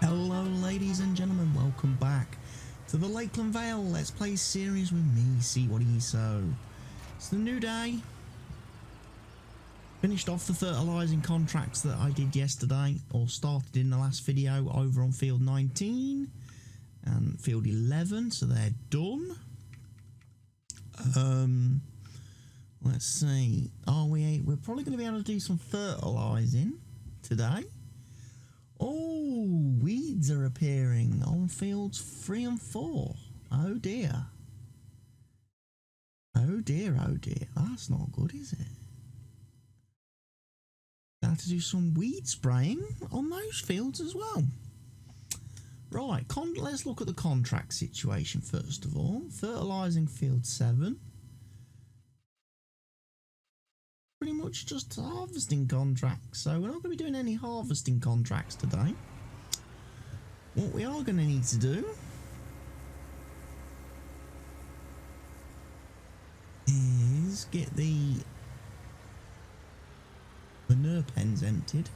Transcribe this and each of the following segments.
Hello ladies and gentlemen, welcome back to the Lakeland Vale Let's Play series with me, CWATTYESO. It's the new day. Finished off the fertilising contracts that I did yesterday, or started in the last video over on field 19 and field 11, so they're done. Let's see, we're probably going to be able to do some fertilising today. Oh, weeds are appearing on fields 3 and 4. Oh dear. Oh dear, oh dear. That's not good, is it? Have to do some weed spraying on those fields as well. Right, let's look at the contract situation first of all. Fertilising field 7. Pretty much just harvesting contracts, so we're not going to be doing any harvesting contracts today. What we are going to need to do is get the manure pens emptied.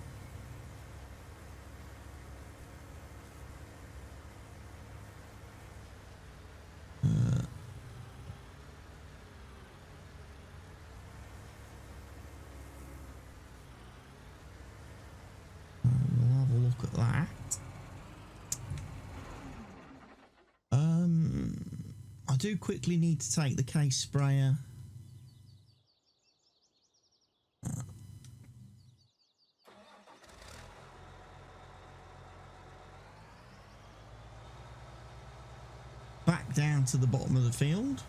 We'll have a look at that. I do quickly need to take the case sprayer back down to the bottom of the field.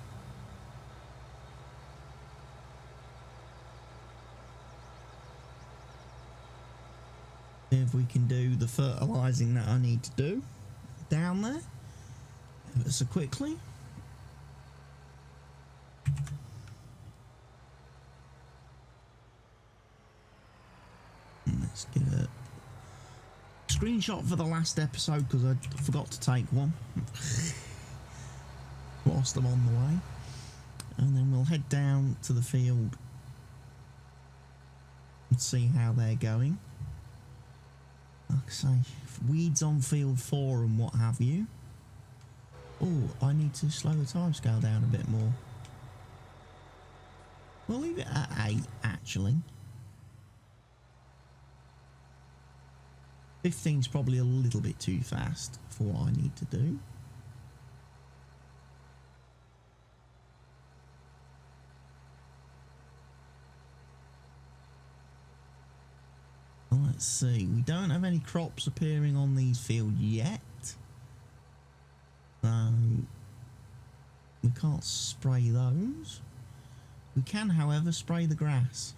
See if we can do the fertilising that I need to do down there ever so quickly. Let's get a screenshot for the last episode because I forgot to take one whilst I'm on the way, and then we'll head down to the field and see how they're going. Like I say, weeds on field 4 and what have you. Oh, I need to slow the timescale down a bit more. We'll leave it at 8 actually. 15's probably a little bit too fast for what I need to do. Let's see, we don't have any crops appearing on these fields yet. So we can't spray those. We can, however, spray the grass.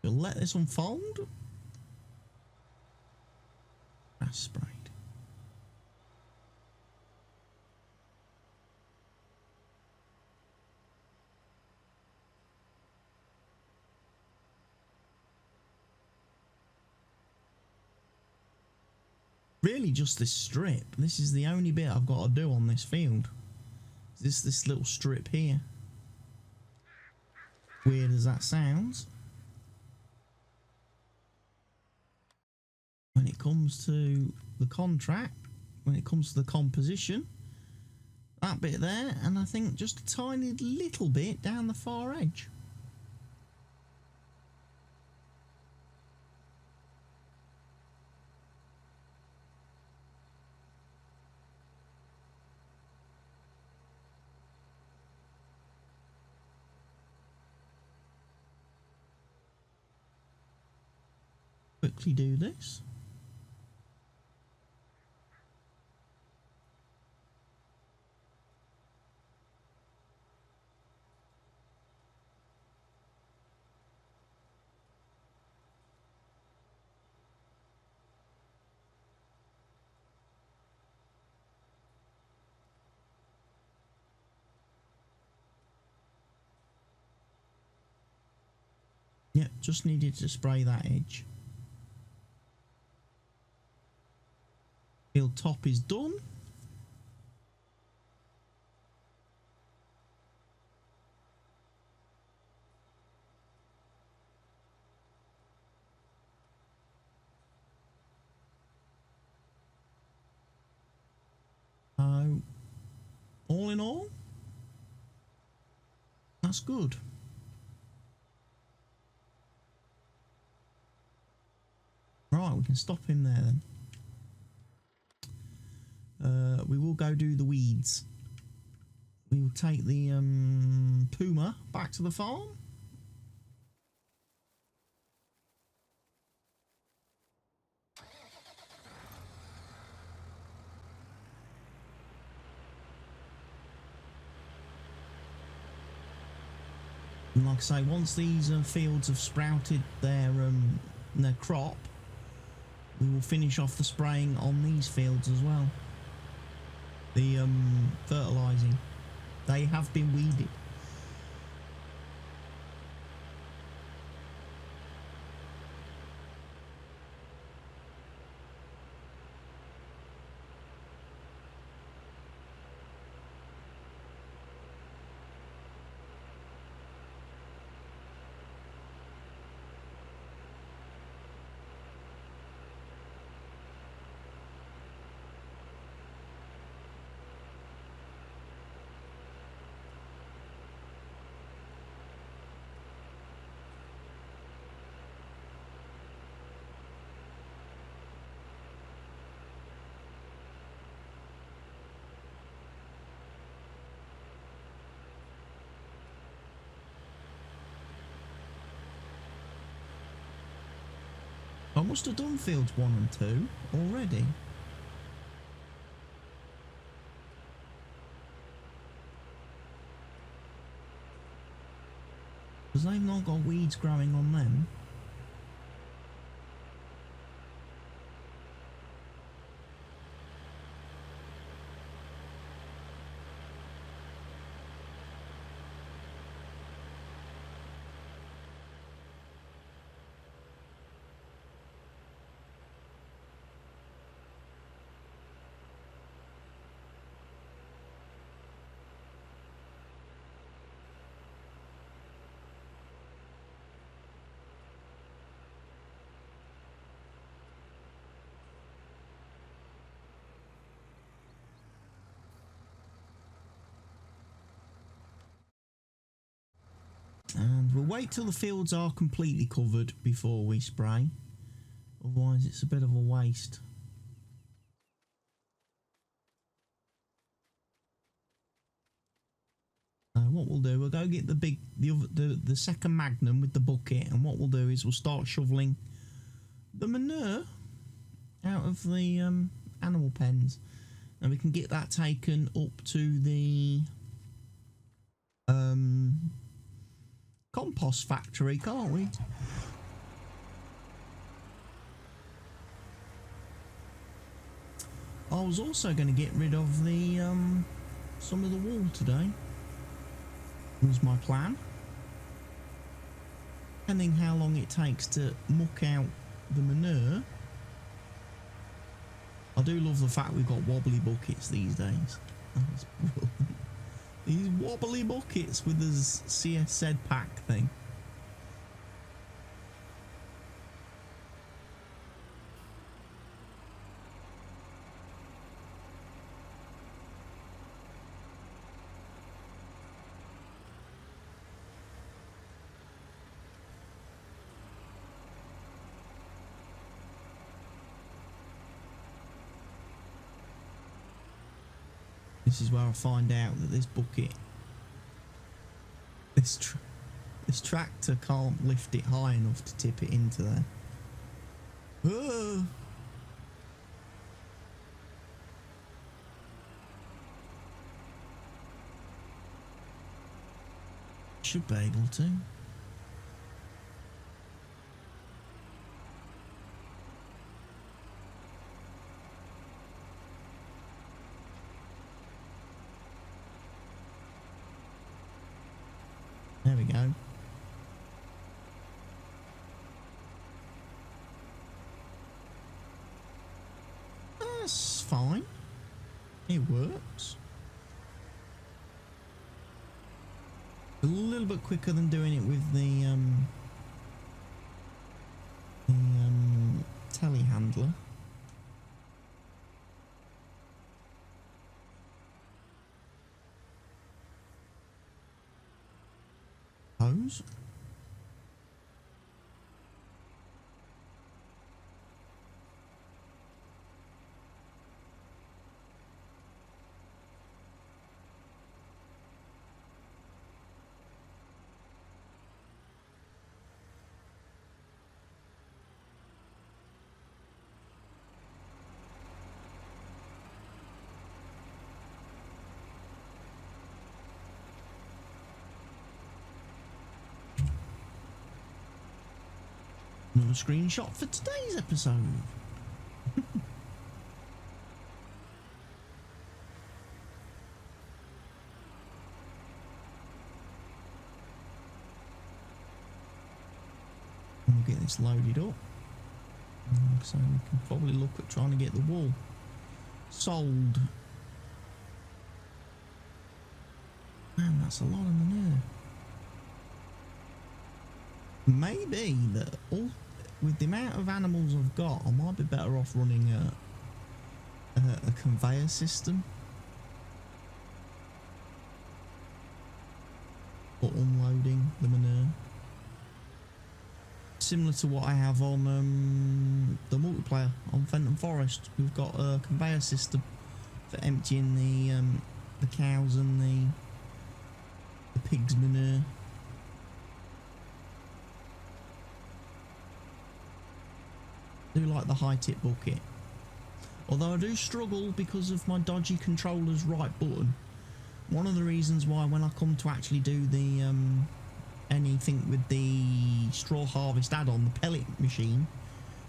We'll let this unfold. Grass sprayed. Really just this strip. This is the only bit I've got to do on this field. This little strip here. Weird as that sounds. When it comes to the contract, when it comes to the composition, that bit there, and I think just a tiny little bit down the far edge. Quickly do this. Yep, just needed to spray that edge. Field top is done. All in all, that's good. Right, we can stop him there then. We will go do the weeds. We will take the Puma back to the farm. And like I say, once these fields have sprouted their crop, we will finish off the spraying on these fields as well. The fertilising. They have been weeded. I must have done fields 1 and 2 already. Because they've not got weeds growing on them. And we'll wait till the fields are completely covered before we spray. Otherwise it's a bit of a waste. What we'll do, we'll go get the second Magnum with the bucket, and what we'll do is we'll start shoveling the manure out of the animal pens, and we can get that taken up to the compost factory, can't we? I was also going to get rid of the some of the wool today. Was my plan. Depending how long it takes to muck out the manure. I do love the fact we've got wobbly buckets these days. That's brilliant. These wobbly buckets with the CSZ pack thing. This is where I find out that this bucket, this tractor can't lift it high enough to tip it into there. Whoa. Should be able to. There we go. fine. It works. A little bit quicker than doing it with the telehandler. Hose. Another screenshot for today's episode. We'll get this loaded up. So we can probably look at trying to get the wall sold. Man, that's a lot of manure. Maybe that with the amount of animals I've got, I might be better off running a conveyor system for unloading the manure, similar to what I have on the multiplayer on Fenton Forest. We've got a conveyor system for emptying the cows and the pigs' manure. I do like the high tip bucket, although I do struggle because of my dodgy controller's right button. One of the reasons why when I come to actually do the anything with the straw harvest add-on, the pellet machine,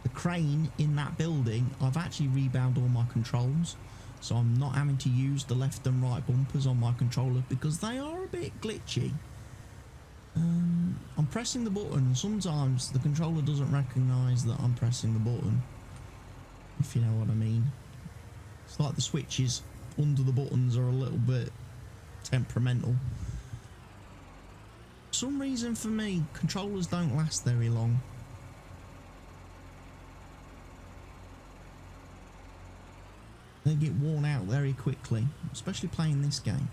the crane in that building, I've actually rebound all my controls, so I'm not having to use the left and right bumpers on my controller because they are a bit glitchy. I'm pressing the button and sometimes the controller doesn't recognise that I'm pressing the button, if you know what I mean. It's like the switches under the buttons are a little bit temperamental. For some reason for me, controllers don't last very long. They get worn out very quickly, especially playing this game.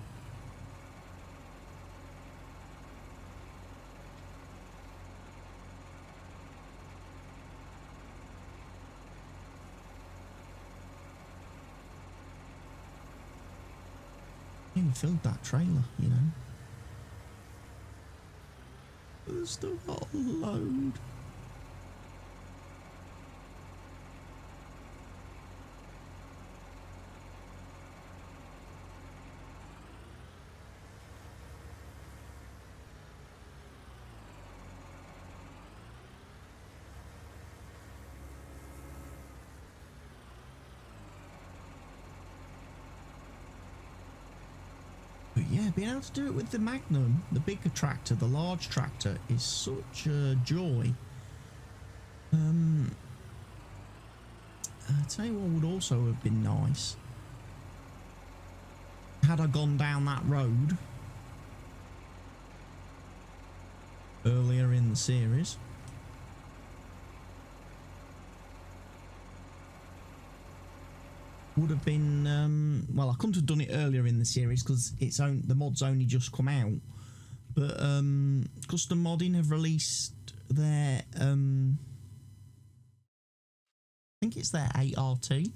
Nearly filled that trailer, you know. But there's still got a load. But yeah, being able to do it with the Magnum, the bigger tractor, the large tractor, is such a joy. I'll tell you what would also have been nice. Had I gone down that road earlier in the series, would have been well, I couldn't have done it earlier in the series because the mod's only just come out, but Custom Modding have released their I think it's their 8RT.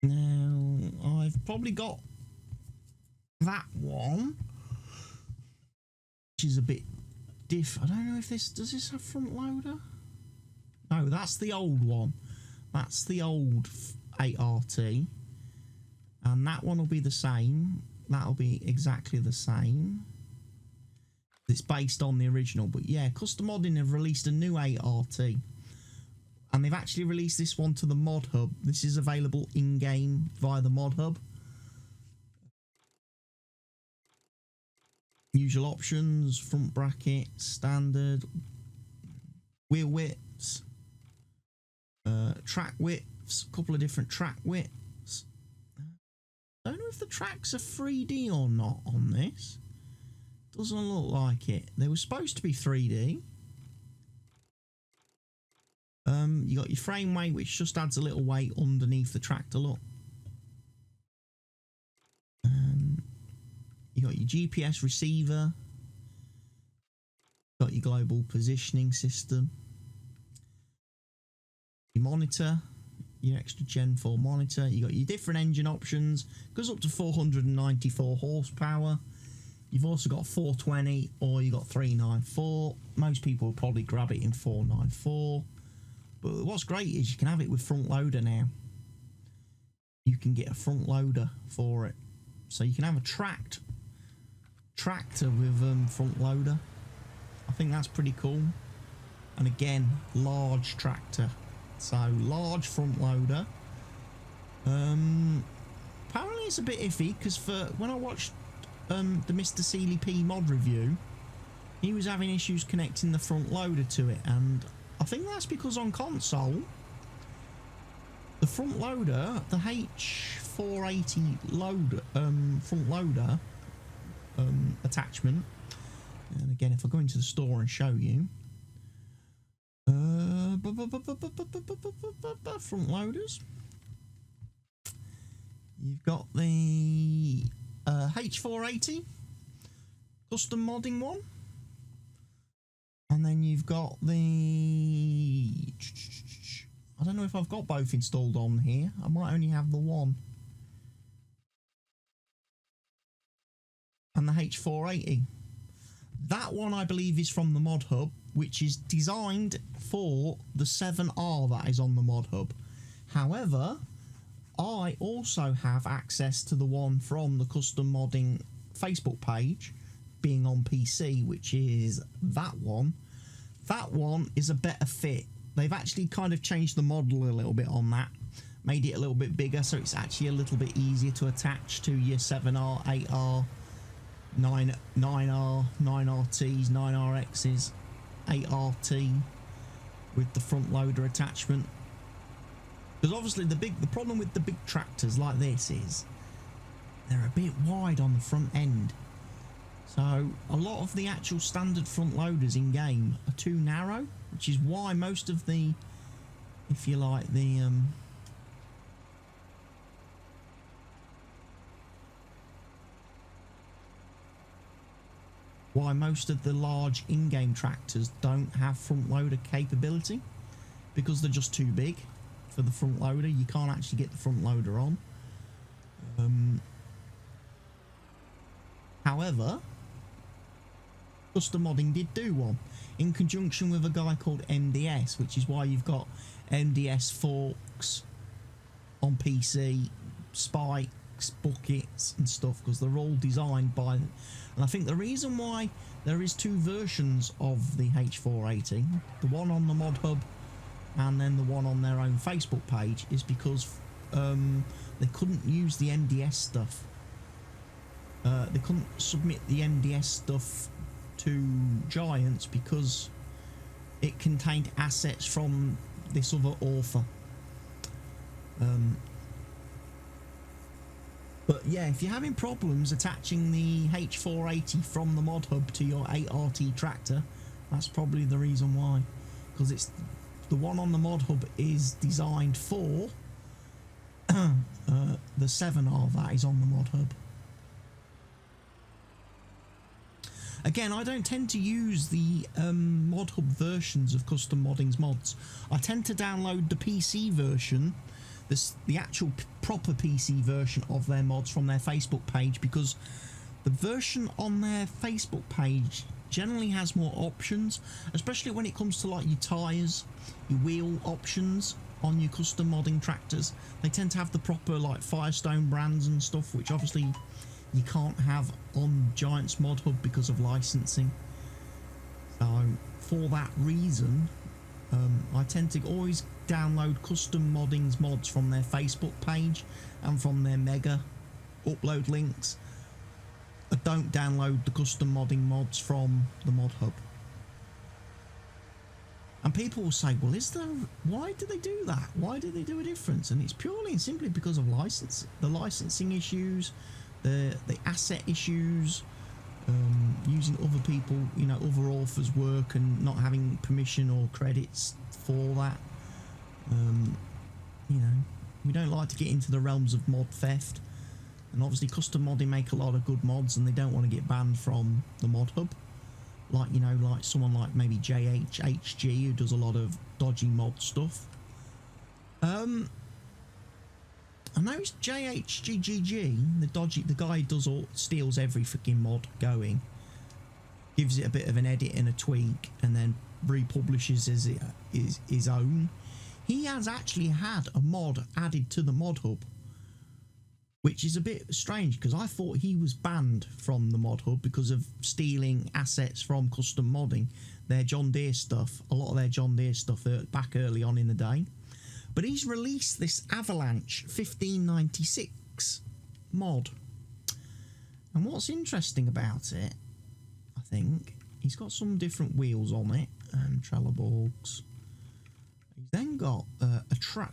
Now I've probably got that one, which is a bit diff. I don't know if does this have front loader? No, that's the old one. That's the old 8RT, and that one will be the same. That'll be exactly the same. It's based on the original, but yeah, Custom Modding have released a new 8RT, and they've actually released this one to the mod hub. This is available in-game via the mod hub. Usual options: front bracket, standard, wheel widths, track width, a couple of different track widths. Don't know if the tracks are 3D or not on this. Doesn't look like it. They were supposed to be 3D. You got your frame weight, which just adds a little weight underneath the tractor, look. You got your GPS receiver. Got your global positioning system. Your monitor, your extra Gen 4 monitor. You got your different engine options. Goes up to 494 horsepower. You've also got 420 or you got 394. Most people will probably grab it in 494. But what's great is you can have it with front loader now. You can get a front loader for it. So you can have a tractor with front loader. I think that's pretty cool. And again, large tractor. So large front loader. Apparently it's a bit iffy because for when I watched the Mr. Sealy P mod review, he was having issues connecting the front loader to it, and I think that's because on console the front loader, the H480 loader, front loader attachment, and again if I go into the store and show you front loaders, you've got the H480 custom modding one, and then you've got the, I don't know if I've got both installed on here. I might only have the one, and the H480. That one I believe is from the mod hub, which is designed for the 7R that is on the mod hub. However, I also have access to the one from the custom modding Facebook page, being on PC, which is that one. That one is a better fit. They've actually kind of changed the model a little bit on that, made it a little bit bigger, so it's actually a little bit easier to attach to your 7R, 8R, 9R, 9RTs, 9RXs, 8RT with the front loader attachment. Because obviously the problem with the big tractors like this is they're a bit wide on the front end. So a lot of the actual standard front loaders in game are too narrow, which is why most of the, if you like, the why most of the large in-game tractors don't have front loader capability, because they're just too big for the front loader. You can't actually get the front loader on. However, custom modding did do one in conjunction with a guy called MDS, which is why you've got MDS forks on PC, spikes, buckets and stuff, because they're all designed by, and I think the reason why there is two versions of the H480, the one on the mod hub and then the one on their own Facebook page, is because they couldn't use the MDS stuff. They couldn't submit the MDS stuff to Giants because it contained assets from this other author. But yeah, if you're having problems attaching the H480 from the mod hub to your 8RT tractor, that's probably the reason why. Because it's the one on the mod hub is designed for the 7R that is on the mod hub. Again, I don't tend to use the mod hub versions of Custom Modding's mods. I tend to download the PC version, the actual proper PC version of their mods from their Facebook page, because the version on their Facebook page generally has more options, especially when it comes to like your tyres, your wheel options on your custom modding tractors. They tend to have the proper like Firestone brands and stuff, which obviously you can't have on Giants mod hub because of licensing. So for that reason, I tend to always download Custom Modding's mods from their Facebook page and from their mega upload links. I don't download the Custom Modding mods from the mod hub. And people will say, well, why do they do that? Why do they do a difference? And it's purely and simply because of the licensing issues, the asset issues, using other people, you know, other authors' work and not having permission or credits for that. You know, we don't like to get into the realms of mod theft. And obviously custom modding make a lot of good mods and they don't want to get banned from the mod hub. Like, you know, like someone like maybe JHHG who does a lot of dodgy mod stuff. I know it's JHGGG, the guy who steals every freaking mod going, gives it a bit of an edit and a tweak, and then republishes his own. He has actually had a mod added to the mod hub, which is a bit strange because I thought he was banned from the mod hub because of stealing assets from custom modding, their John Deere stuff, a lot of their John Deere stuff back early on in the day. But he's released this Avalanche 1596 mod. And what's interesting about it, I think, he's got some different wheels on it, Trelleborgs. He's then got a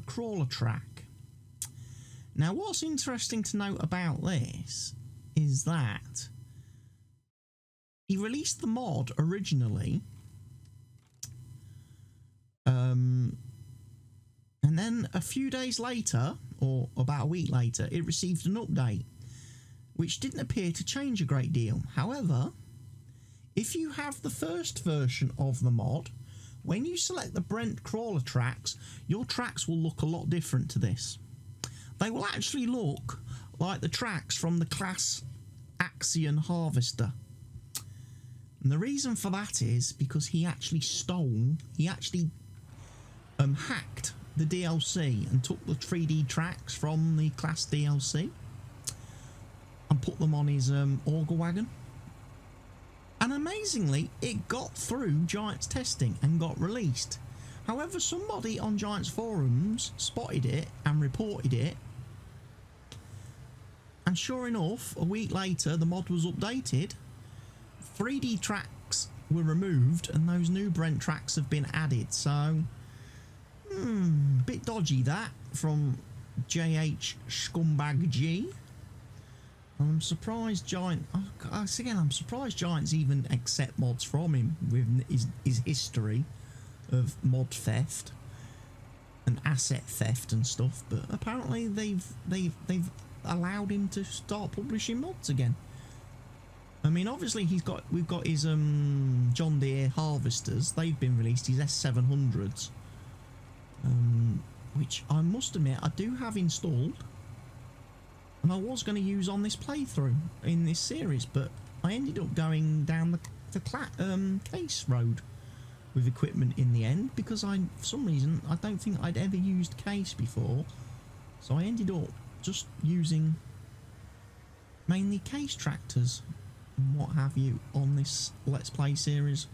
crawler track. Now, what's interesting to note about this is that he released the mod originally, and then a few days later, or about a week later, it received an update, which didn't appear to change a great deal. However, if you have the first version of the mod, when you select the Brent crawler tracks, your tracks will look a lot different to this. They will actually look like the tracks from the class Axion Harvester. And the reason for that is because he actually hacked the DLC and took the 3D tracks from the class DLC and put them on his auger wagon. And amazingly, it got through Giants testing and got released. However, somebody on Giants forums spotted it and reported it. And sure enough, a week later, the mod was updated. 3D tracks were removed, and those new Brent tracks have been added. So, bit dodgy that from JH Scumbag G. I'm surprised I'm surprised Giants even accept mods from him with his history of mod theft and asset theft and stuff. But apparently they've allowed him to start publishing mods again. I mean, obviously we've got his John Deere harvesters. They've been released. His S700s, which I must admit I do have installed, and I was going to use on this playthrough in this series, but I ended up going down the case road with equipment in the end because for some reason I don't think I'd ever used case before, so I ended up just using mainly case tractors and what have you on this Let's Play series.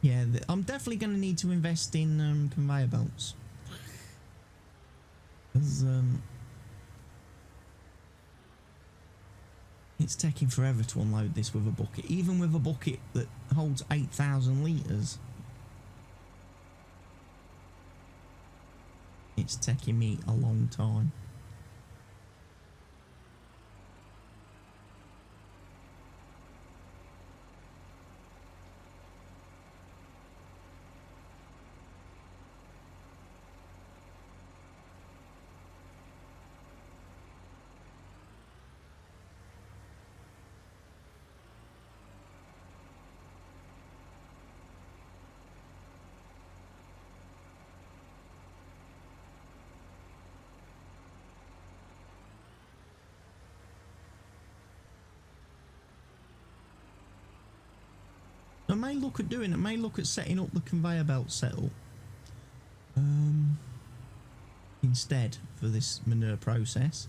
Yeah, I'm definitely going to need to invest in conveyor belts, because it's taking forever to unload this with a bucket, even with a bucket that holds 8,000 litres. It's taking me a long time. I may look at doing it, may look at setting up the conveyor belt setup instead for this manure process.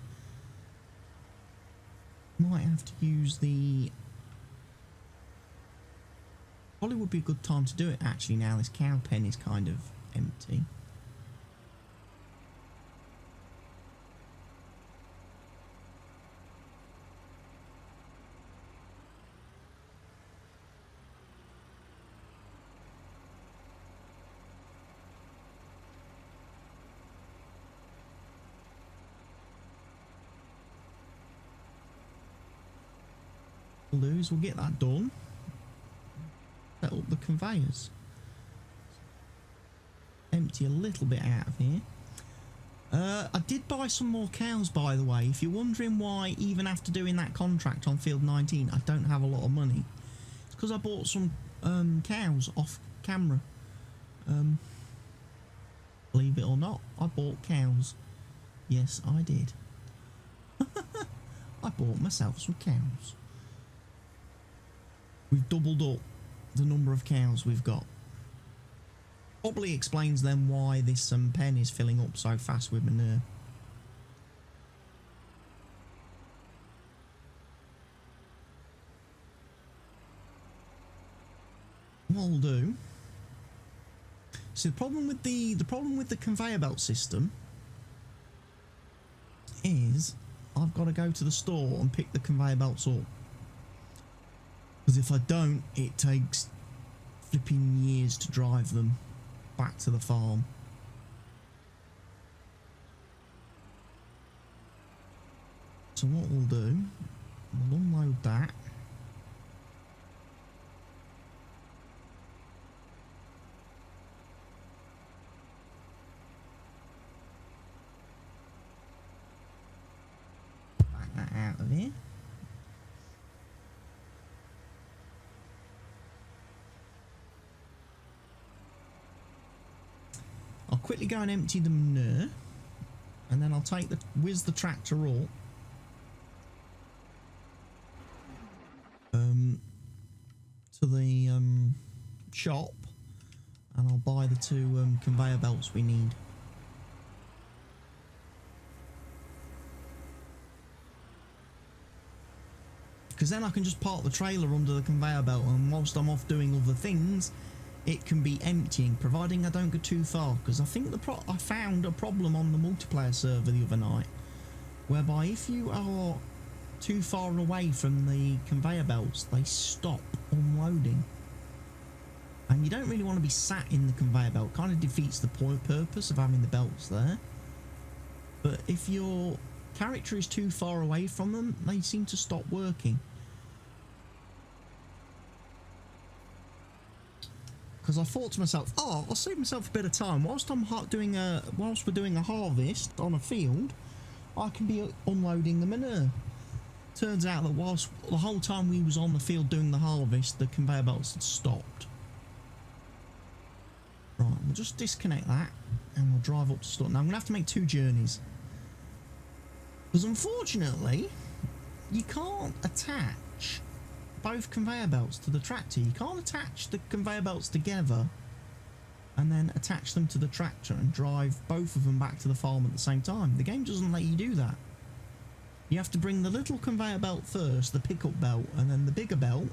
Might have to use probably would be a good time to do it actually now this cow pen is kind of empty. we'll do is we'll get that done. Set up the conveyors. Empty a little bit out of here. I did buy some more cows, by the way. If you're wondering why, even after doing that contract on field 19, I don't have a lot of money. It's because I bought some cows off camera. Believe it or not, I bought cows. Yes, I did. I bought myself some cows. We've doubled up the number of cows we've got. Probably explains then why this pen is filling up so fast with manure. What I'll do. So the problem with the conveyor belt system is I've got to go to the store and pick the conveyor belts up. Because if I don't, it takes flipping years to drive them back to the farm. So what we'll do, we'll unload that. Back that out of here. I'll quickly go and empty the manure, and then I'll take whiz the tractor up to the shop, and I'll buy the 2 conveyor belts we need. Because then I can just park the trailer under the conveyor belt, and whilst I'm off doing other things, it can be emptying, providing I don't go too far. Because I think I found a problem on the multiplayer server the other night, whereby if you are too far away from the conveyor belts, they stop unloading. And you don't really want to be sat in the conveyor belt. Kind of defeats the purpose of having the belts there. But if your character is too far away from them, they seem to stop working. Because I thought to myself, oh, I'll save myself a bit of time. Whilst we're doing a harvest on a field, I can be unloading the manure. Turns out that whilst the whole time we was on the field doing the harvest, the conveyor belts had stopped. Right, we'll just disconnect that and we'll drive up to store. Now I'm going to have to make 2 journeys. Because unfortunately, you can't attach both conveyor belts to the tractor. You can't attach the conveyor belts together and then attach them to the tractor and drive both of them back to the farm at the same time. The game doesn't let you do that. You have to bring the little conveyor belt first, the pickup belt, and then the bigger belt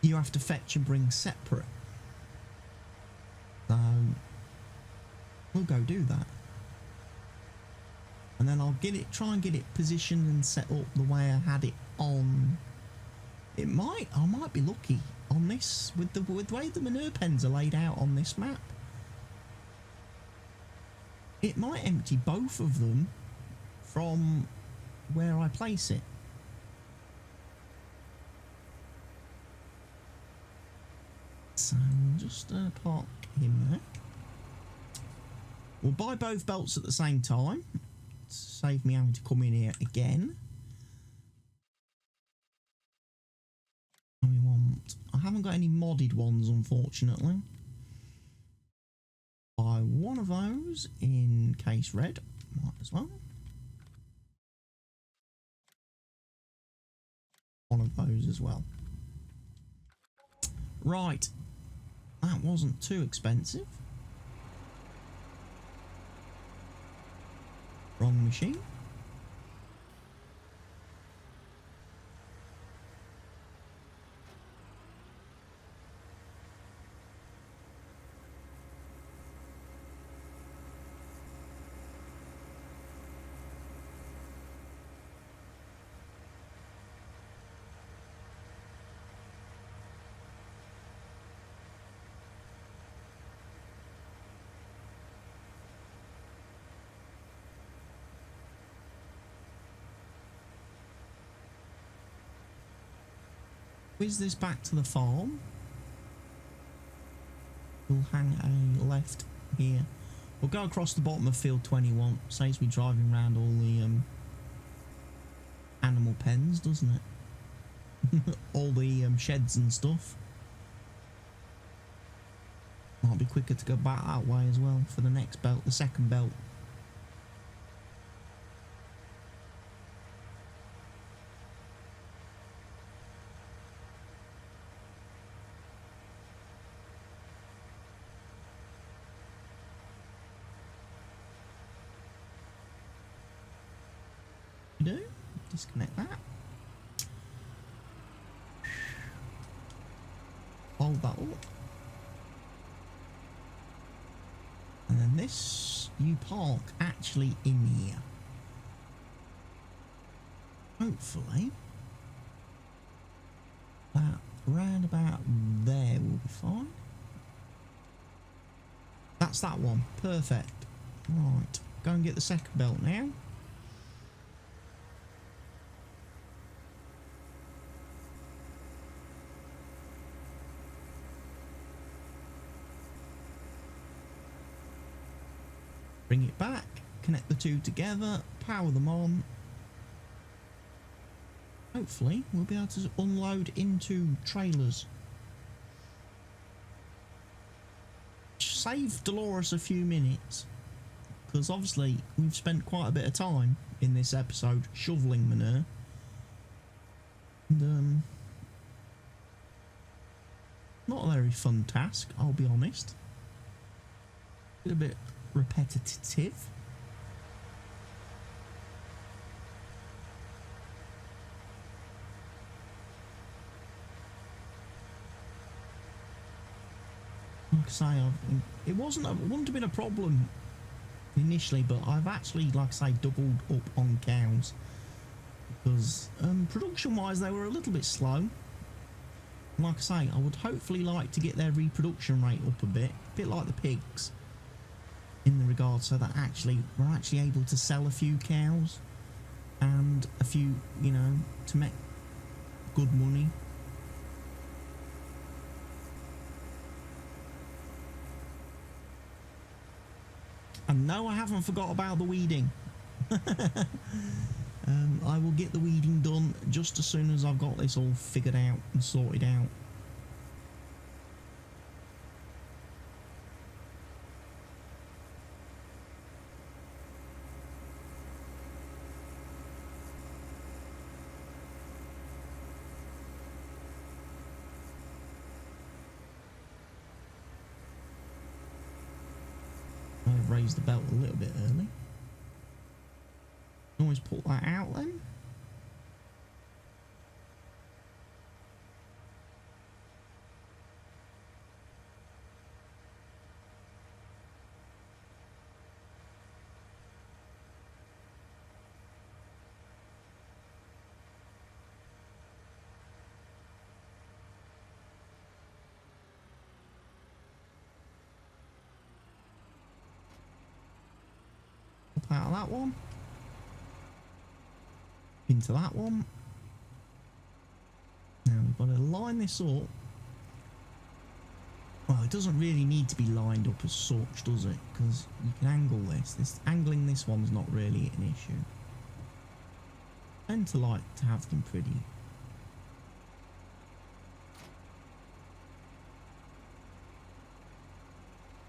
you have to fetch and bring separate. So we'll go do that. And then I'll try and get it positioned and set up the way I had it on. I might be lucky on this with the way the manure pens are laid out on this map. It might empty both of them from where I place it. So we'll just park him there. We'll buy both belts at the same time. Save me having to come in here again. I haven't got any modded ones, unfortunately. Buy one of those in case red. Might as well. One of those as well. Right. That wasn't too expensive. Wrong machine. whiz this back to the farm. We'll hang a left here. We'll go across the bottom of field 21. Saves me driving around all the animal pens, doesn't it? All the sheds and stuff. Might be quicker to go back that way as well for the next belt, the second belt. Do disconnect that, hold that up, and then this you park actually in here. Hopefully that round about there will be fine. That's that one, perfect. Right, go and get the second belt now. Bring it back, connect the two together, power them on. Hopefully we'll be able to unload into trailers. Save Delores a few minutes, because obviously we've spent quite a bit of time in this episode shoveling manure. And not a very fun task, I'll be honest. A bit repetitive. Like I say, it wouldn't have been a problem initially, but I've actually, like I say, doubled up on cows because production wise they were a little bit slow. Like I say, I would hopefully like to get their reproduction rate up a bit like the pigs, in the regard so that we're actually able to sell a few cows and a few, you know, to make good money. And no, I haven't forgot about the weeding. I will get the weeding done just as soon as I've got this all figured out and sorted out. I've raised the belt a little bit early. Always pull that out then. Out of that one, into that one. Now we've got to line this up. Well, it doesn't really need to be lined up as such, does it? Because you can angle this. Angling this one's not really an issue. I tend to like to have them pretty.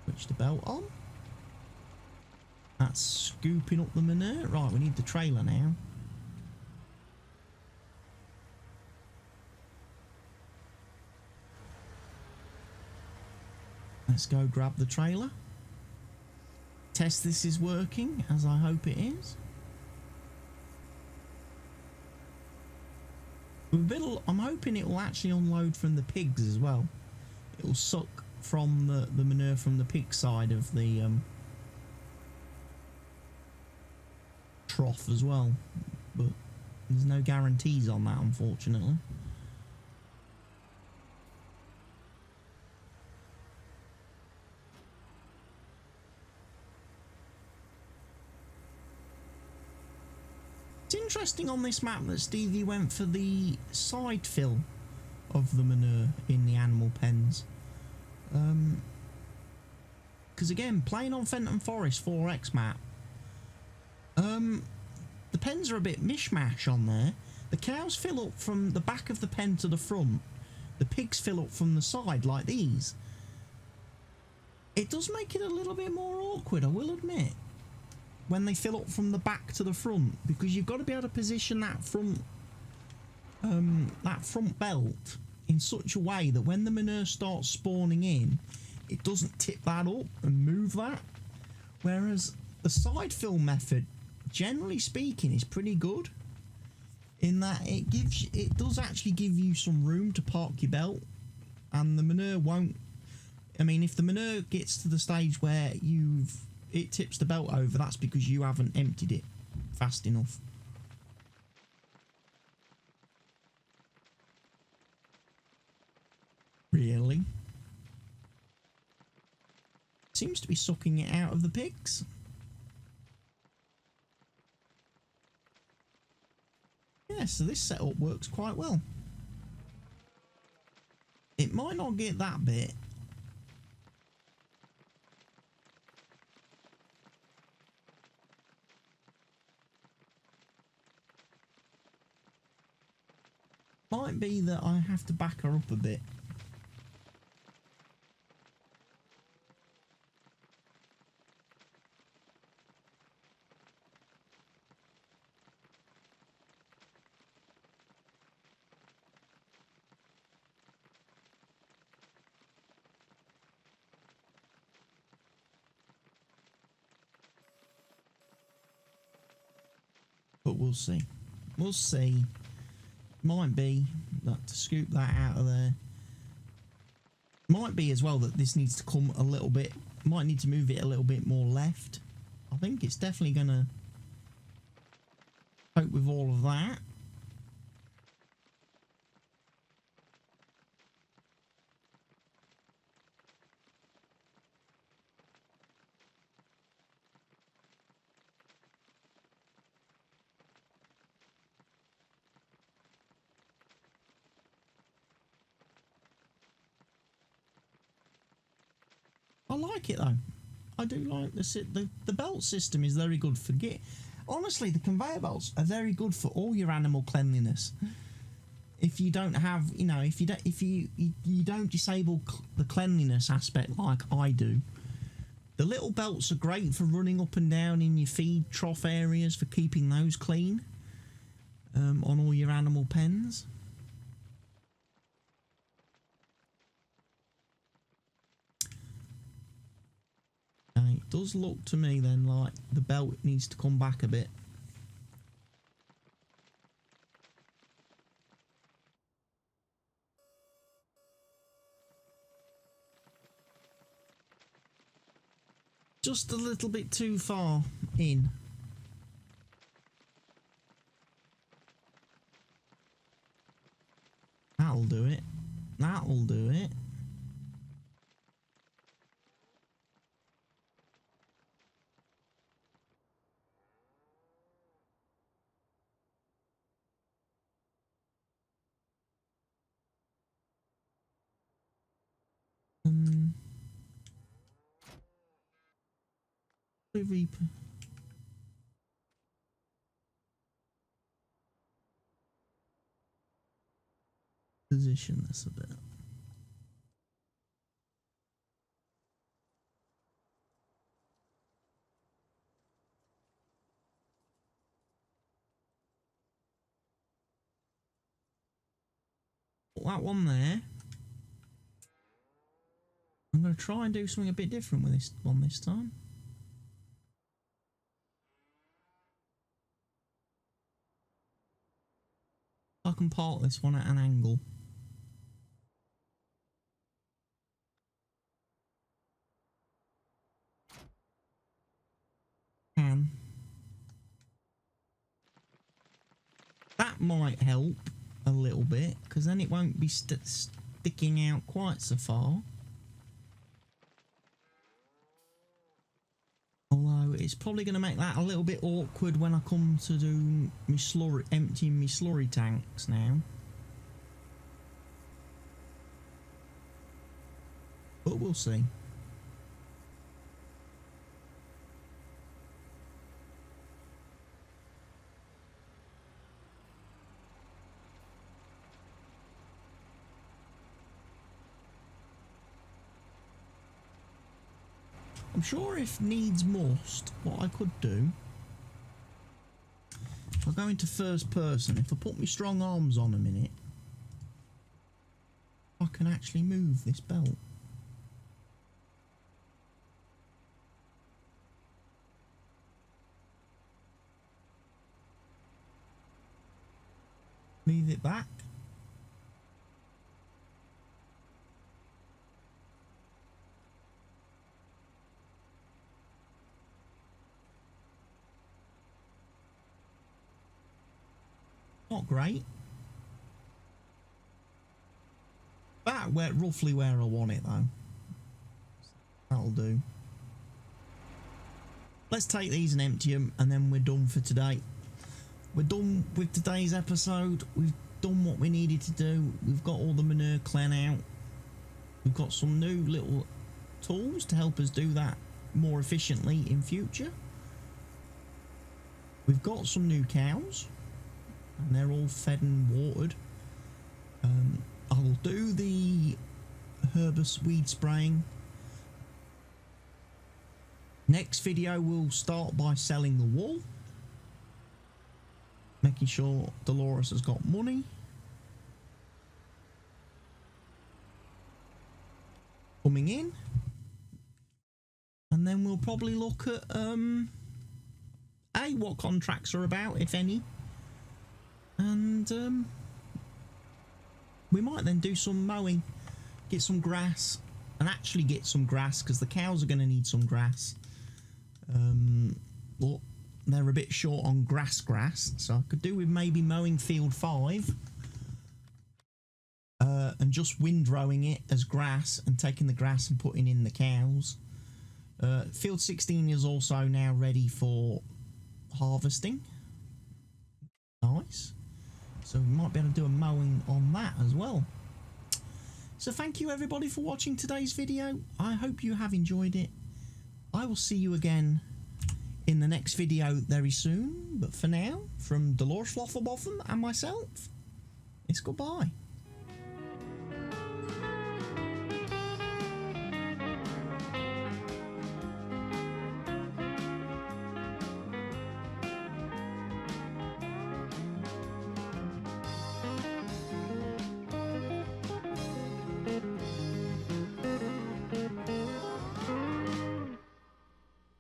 Switch the belt on. That's scooping up the manure. Right, we need the trailer now. Let's go grab the trailer. Test this is working, as I hope it is. I'm hoping it will actually unload from the pigs as well. It will suck from the manure from the pig side of the trough as well, but there's no guarantees on that, unfortunately. It's interesting on this map that Stevie went for the side fill of the manure in the animal pens. Because again, playing on Fenton Forest 4X map, the pens are a bit mishmash on there. The cows fill up from the back of the pen to the front. The pigs fill up from the side like these. It does make it a little bit more awkward, I will admit, when they fill up from the back to the front, because you've got to be able to position that front belt in such a way that when the manure starts spawning in, it doesn't tip that up and move that. Whereas the side fill method, generally speaking, is pretty good in that it does actually give you some room to park your belt, and the manure won't. I mean, if the manure gets to the stage where it tips the belt over, that's because you haven't emptied it fast enough. Really? Seems to be sucking it out of the pigs. Yeah, so this setup works quite well. It might not get that bit. Might be that I have to back her up a bit. But we'll see. We'll see. Might be that to scoop that out of there. Might be as well that this needs to come a little bit. Might need to move it a little bit more left. I think it's definitely going to cope with all of that. I like it though. I do like the belt system is very good for honestly, the conveyor belts are very good for all your animal cleanliness. If you don't have, you know, if you don't disable the cleanliness aspect like I do, the little belts are great for running up and down in your feed trough areas, for keeping those clean on all your animal pens. It does look to me then like the belt needs to come back a bit. Just a little bit too far in. That'll do it. That'll do it. Position this a bit. Put that one there. I'm going to try and do something a bit different with this one this time. I can park this one at an angle. That might help a little bit, because then it won't be sticking out quite so far. Although it's probably going to make that a little bit awkward when I come to do my slurry, emptying my slurry tanks now. but we'll see. I'm sure if needs must, what I could do, if I go into first person, if I put my strong arms on a minute, I can actually move this belt. Move it back. Not great. That where roughly where I want it though. That'll do. Let's take these and empty them, and then we're done for today. We're done with today's episode. We've done what we needed to do. We've got all the manure clen out. We've got some new little tools to help us do that more efficiently in future. We've got some new cows, and they're all fed and watered. I will do the herbicide weed spraying. Next video we'll start by selling the wool, making sure Delores has got money. Coming in, and then we'll probably look at what contracts are about, if any, and we might then do some mowing, get some grass, and actually get some grass, because the cows are going to need some grass. Well, they're a bit short on grass, so I could do with maybe mowing field 5 and just windrowing it as grass and taking the grass and putting in the cows. Field 16 is also now ready for harvesting. Nice. So we might be able to do a mowing on that as well. So thank you everybody for watching today's video. I hope you have enjoyed it. I will see you again in the next video very soon. But for now, from Delores Floffelbotham and myself, it's goodbye.